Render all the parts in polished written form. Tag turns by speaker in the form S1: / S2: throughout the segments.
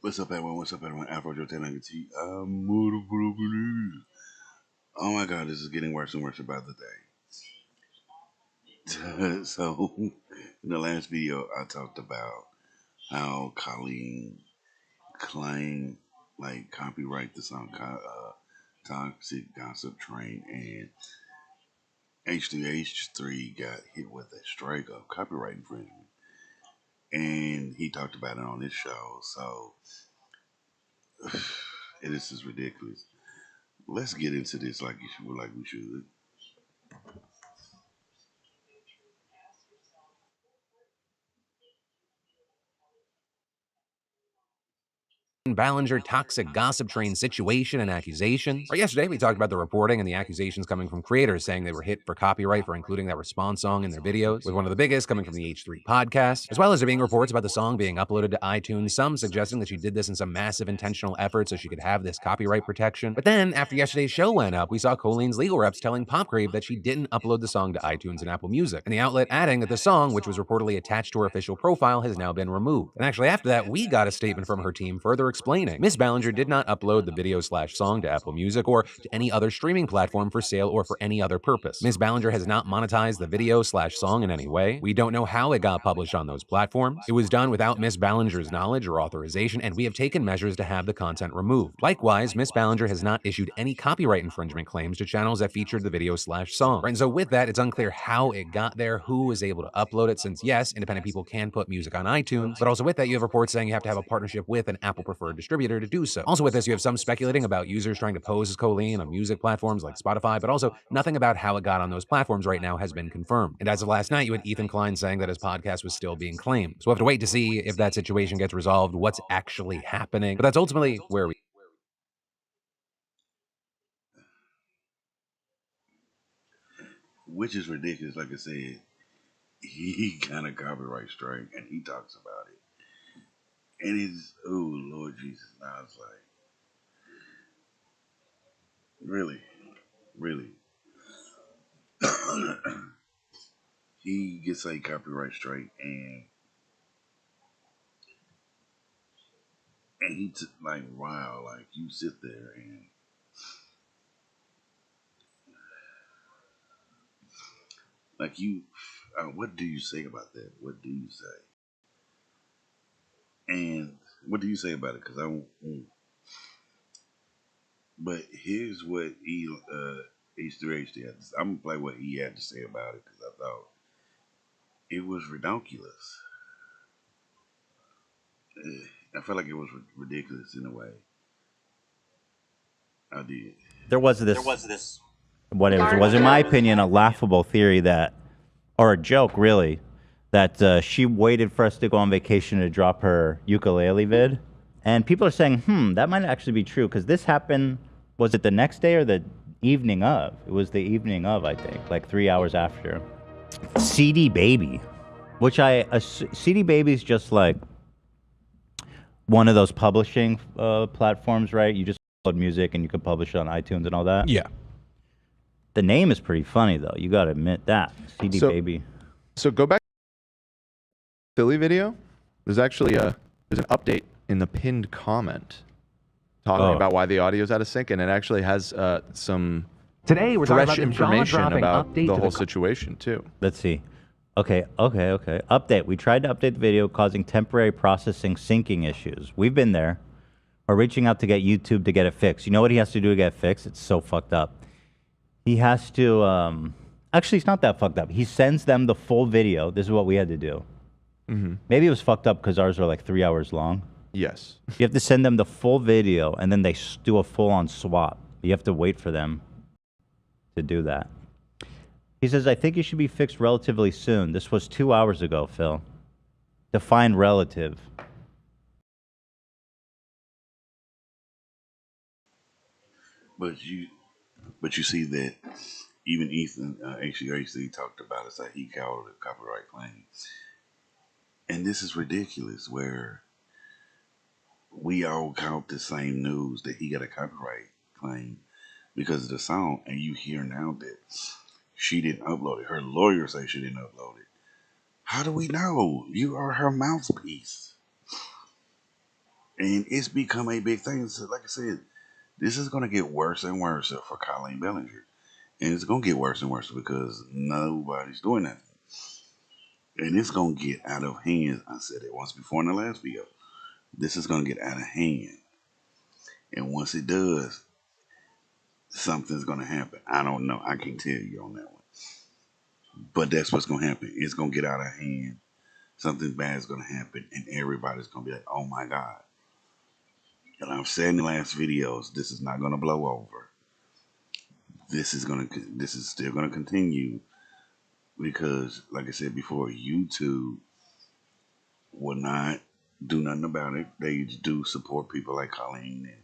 S1: What's up, everyone? What's up, everyone? Afrojoe 1090T. Oh my god, this is getting worse and worse by the day. So, in the last video, I talked about how Colleen claimed, copyright the song Toxic Gossip Train, and H3H3 got hit with a strike of copyright infringement. And he talked about it on his show, so this is ridiculous. Let's get into this like we should.
S2: Ballinger toxic gossip train situation and accusations. Or yesterday, we talked about the reporting and the accusations coming from creators saying they were hit for copyright for including that response song in their videos, with one of the biggest coming from the H3 podcast, as well as there being reports about the song being uploaded to iTunes, some suggesting that she did this in some massive intentional effort so she could have this copyright protection. But then, after yesterday's show went up, we saw Colleen's legal reps telling Popgrave that she didn't upload the song to iTunes and Apple Music, and the outlet adding that the song, which was reportedly attached to her official profile, has now been removed. And actually, after that, we got a statement from her team further explaining Miss Ballinger did not upload the video/song to Apple Music or to any other streaming platform for sale or for any other purpose. Miss Ballinger has not monetized the video/song in any way. We don't know how it got published on those platforms. It was done without Miss Ballinger's knowledge or authorization, and we have taken measures to have the content removed. Likewise, Miss Ballinger has not issued any copyright infringement claims to channels that featured the video/song. And so with that, it's unclear how it got there, who was able to upload it, since yes, independent people can put music on iTunes, but also with that, you have reports saying you have to have a partnership with an Apple preferred distributor to do so. Also with this, you have some speculating about users trying to pose as Colleen on music platforms like Spotify, but also nothing about how it got on those platforms right now has been confirmed. And as of last night, you had Ethan Klein saying that his podcast was still being claimed. So we'll have to wait to see if that situation gets resolved, what's actually happening. But that's ultimately where we
S1: Which is ridiculous. Like I said, he got a copyright strike, and he talks about it. And it's, oh Lord Jesus, now it's like, really, really. He gets a copyright strike, and like, wow, like you sit there and like what do you say about that? What do you say? And what do you say about it? Because I won't. But here's what H3HD had to say. I'm gonna play what he had to say about it because I thought it was ridiculous. I felt like it was ridiculous in a way. I did.
S3: There was this what it was in my opinion a laughable theory that, or a joke really, that she waited for us to go on vacation to drop her ukulele vid, and people are saying that might actually be true because this happened, was it the next day or the evening of? It was the evening of, I think, like 3 hours after. CD Baby, which CD Baby's just like one of those publishing platforms, right? You just upload music and you can publish it on iTunes and all that.
S2: Yeah.
S3: The name is pretty funny though. You gotta admit that. CD Baby.
S4: So go back to the Philly video. There's actually there's an update in the pinned comment talking about why the audio's out of sync, and it actually has some
S2: Today we're
S4: fresh
S2: talking about
S4: information about
S2: update
S4: the
S2: to
S4: whole situation too.
S3: Let's see. Okay. Update. We tried to update the video, causing temporary processing syncing issues. We've been there. We're reaching out to get YouTube to get it fixed. You know what he has to do to get it fixed? It's so fucked up. He has to, actually, it's not that fucked up. He sends them the full video. This is what we had to do. Maybe it was fucked up because ours are like 3 hours long.
S4: Yes.
S3: You have to send them the full video, and then they do a full-on swap. You have to wait for them to do that. He says, I think it should be fixed relatively soon. This was 2 hours ago, Phil. Define relative.
S1: But you see that even Ethan HCHC talked about it, so he called it a copyright claim. And this is ridiculous where we all caught the same news that he got a copyright claim because of the song, and you hear now that she didn't upload it. Her lawyer say she didn't upload it. How do we know? You are her mouthpiece. And it's become a big thing. So, like I said, this is going to get worse and worse for Colleen Ballinger. And it's going to get worse and worse because nobody's doing that. And it's going to get out of hand. I said it once before in the last video. This is going to get out of hand. And once it does, something's going to happen. I don't know. I can't tell you on that one. But that's what's going to happen. It's going to get out of hand. Something bad is going to happen. And everybody's going to be like, oh my God. And I've said in the last videos, this is not going to blow over. This is still going to continue because, like I said before, YouTube will not do nothing about it. They do support people like Colleen and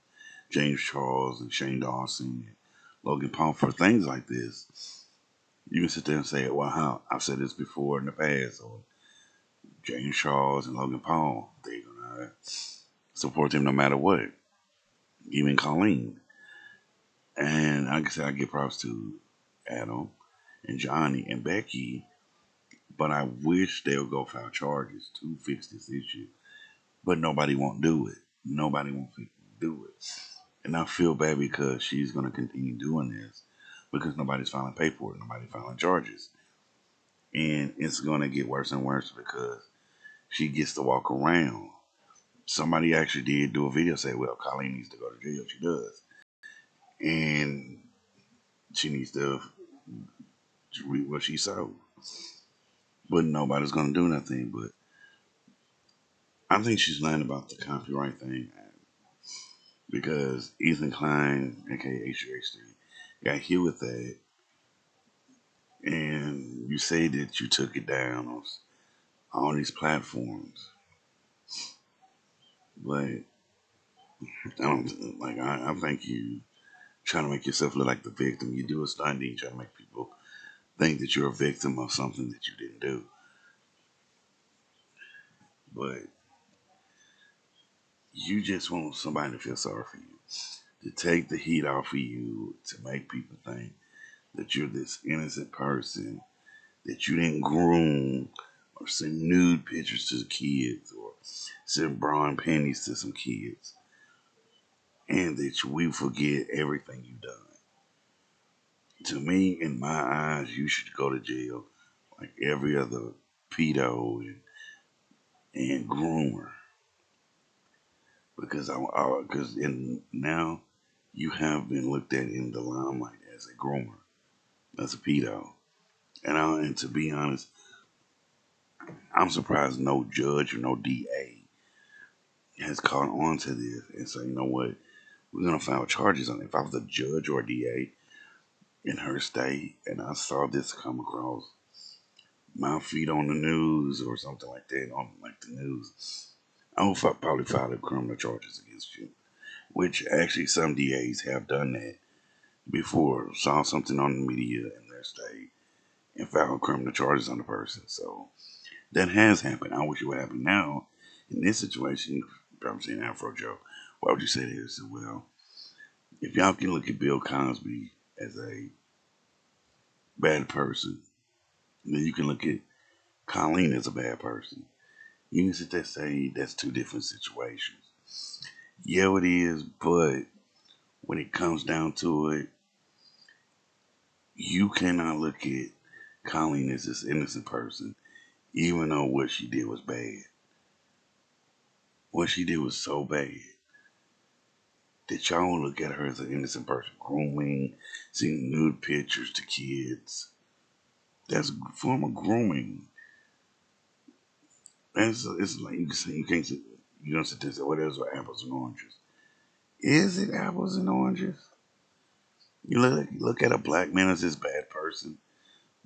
S1: James Charles and Shane Dawson and Logan Paul for things like this. You can sit there and say, well, how? I've said this before in the past, or James Charles and Logan Paul, they're going to support them no matter what. Even Colleen. And like I said, I give props to Adam and Johnny and Becky, but I wish they would go file charges to fix this issue. But nobody won't do it. Nobody won't do it. And I feel bad because she's going to continue doing this because nobody's filing paperwork, nobody's filing charges. And it's going to get worse and worse because she gets to walk around. Somebody actually did do a video say, well, Colleen needs to go to jail. She does. And she needs to read what she sold. But nobody's going to do nothing. But I think she's lying about the copyright thing because Ethan Klein, aka H3, got hit with that. And you say that you took it down on all these platforms. But I think you trying to make yourself look like the victim. You do a stunt and you try to make people think that you're a victim of something that you didn't do. But you just want somebody to feel sorry for you, to take the heat off of you, to make people think that you're this innocent person, that you didn't groom or send nude pictures to the kids or send bra and panties to some kids, and that we forget everything you've done. To me, in my eyes, you should go to jail like every other pedo and groomer. Because now you have been looked at in the limelight as a groomer, as a pedo. And to be honest, I'm surprised no judge or no DA has caught on to this and say, you know what, we're gonna file charges on it. If I was a judge or a DA in her state and I saw this come across my feed on the news or something like that, on like the news, I would probably file criminal charges against you. Which actually some DAs have done that before. Saw something on the media in their state and filed criminal charges on the person. So that has happened. I wish it would happen now. In this situation, if I'm saying Afrojoe, why would you say this? Well, if y'all can look at Bill Cosby as a bad person, then you can look at Colleen as a bad person. You can sit there and say that's two different situations. Yeah, it is, but when it comes down to it, you cannot look at Colleen as this innocent person, even though what she did was bad. What she did was so bad that y'all look at her as an innocent person, grooming, seeing nude pictures to kids. That's a form of grooming. It's like you can say you don't sit there and say, "What else are apples and oranges?" Is it apples and oranges? You look at a black man as this bad person,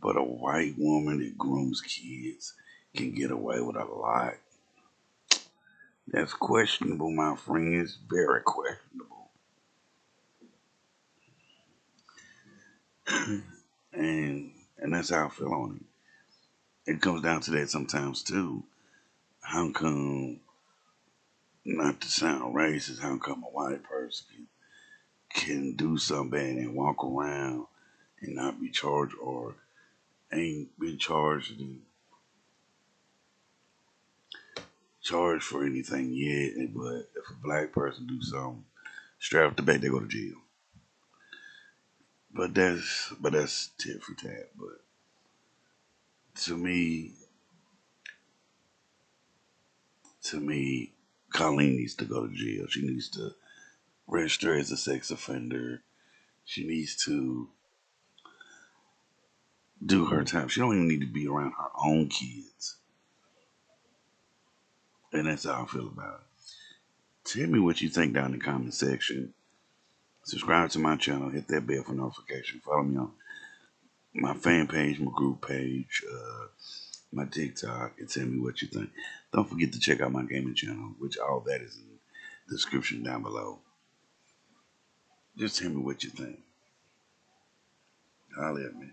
S1: but a white woman that grooms kids can get away with a lot. That's questionable, my friend. It's very questionable. And that's how I feel on it. It comes down to that sometimes too. How come, not to sound racist, how come a white person can do something bad and walk around and not be charged or ain't been charged charged for anything yet, but if a black person do something, straight off the bat they go to jail. But that's tit for tat. But to me, Colleen needs to go to jail. She needs to register as a sex offender. She needs to do her time. She don't even need to be around her own kids. And that's how I feel about it. Tell me what you think down in the comment section. Subscribe to my channel. Hit that bell for notification. Follow me on my fan page, my group page, my TikTok, and tell me what you think. Don't forget to check out my gaming channel, which all that is in the description down below. Just tell me what you think. Holler at me.